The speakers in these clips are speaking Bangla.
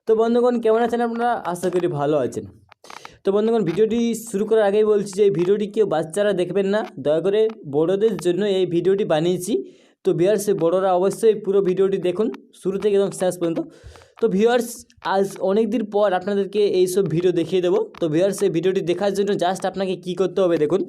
তো বন্ধুগণ কেমন আছেন আপনারা? আশা করি ভালো আছেন। তো বন্ধুগণ ভিডিওটি শুরু করার আগেই বলছি যে এই ভিডিওটি কেউ বাচ্চারা দেখবেন না, দয়া করে বড়দের জন্য এই ভিডিওটি বানিয়েছি। তো ভিউয়ার্স বড়রা অবশ্যই পুরো ভিডিওটি দেখুন শুরু থেকে একদম শেষ পর্যন্ত। তো ভিউয়ার্স আজ অনেক দিন পর আপনাদেরকে এইসব ভিডিও দেখিয়ে দেবো। তো ভিউয়ার্স এই ভিডিওটি দেখার জন্য জাস্ট আপনাকে কী করতে হবে দেখুন।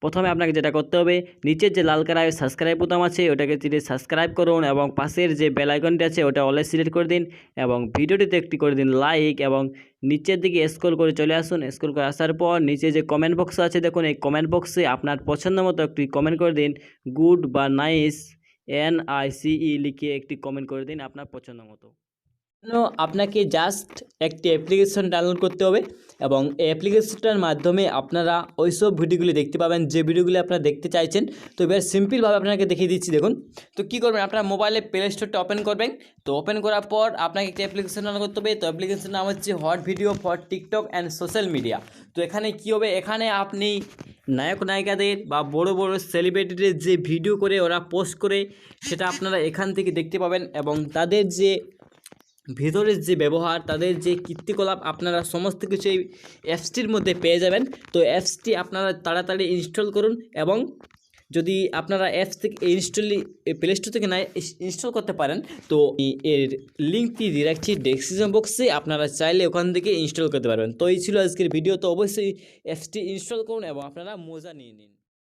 প্রথমে আপনাকে যেটা করতে হবে, নিচের যে লাল কালারের সাবস্ক্রাইব বোতাম আছে ওটাকে চিরে সাবস্ক্রাইব করুন এবং পাশের যে বেল আইকনটি আছে ওটা অলে সিলেক্ট করে দিন এবং ভিডিওটিতে একটি করে দিন লাইক এবং নিচের দিকে স্ক্রল করে চলে আসুন। স্ক্রল করে আসার পর নিচে যে কমেন্ট বক্স আছে দেখুন, এই কমেন্ট বক্সে আপনার পছন্দ মতো একটি কমেন্ট করে দিন। গুড বা নাইস NICE লিখে একটি কমেন্ট করে দিন আপনার পছন্দ মতো। আপনাকে জাস্ট একটি অ্যাপ্লিকেশন ডাউনলোড করতে হবে এবং এই অ্যাপ্লিকেশনটার মাধ্যমে আপনারা ওইসব ভিডিওগুলি দেখতে পাবেন যে ভিডিওগুলি আপনারা দেখতে চাইছেন। তো এবার সিম্পলভাবে আপনাকে দেখিয়ে দিচ্ছি দেখুন। তো কী করবেন, আপনার মোবাইলে প্লে স্টোরটা ওপেন করবেন। তো ওপেন করার পর আপনাকে একটি অ্যাপ্লিকেশন ডাউনলোড করতে হবে। তো অ্যাপ্লিকেশনের নাম হচ্ছে hot video for TikTok and social media. তো এখানে কী হবে, এখানে আপনি নায়ক নায়িকাদের বা বড় বড় সেলিব্রিটিদের যে ভিডিও করে ওরা পোস্ট করে সেটা আপনারা এখান থেকে দেখতে পাবেন এবং তাদের যে ভিতরের যে ব্যবহার, তাদের যে কীর্তিকলাপ আপনারা সমস্ত কিছু এই অ্যাপসটির মধ্যে পেয়ে যাবেন। তো অ্যাপসটি আপনারা তাড়াতাড়ি ইনস্টল করুন এবং যদি আপনারা অ্যাপস থেকে প্লে স্টোর থেকে না ইনস্টল করতে পারেন তো এর লিঙ্কটি দিয়ে রাখছি ডেসক্রিপশন বক্সে, আপনারা চাইলে ওখান থেকে ইনস্টল করতে পারবেন। তো এই ছিল আজকের ভিডিও। তো অবশ্যই অ্যাপসটি ইনস্টল করুন এবং আপনারা মজা নিয়ে নিন।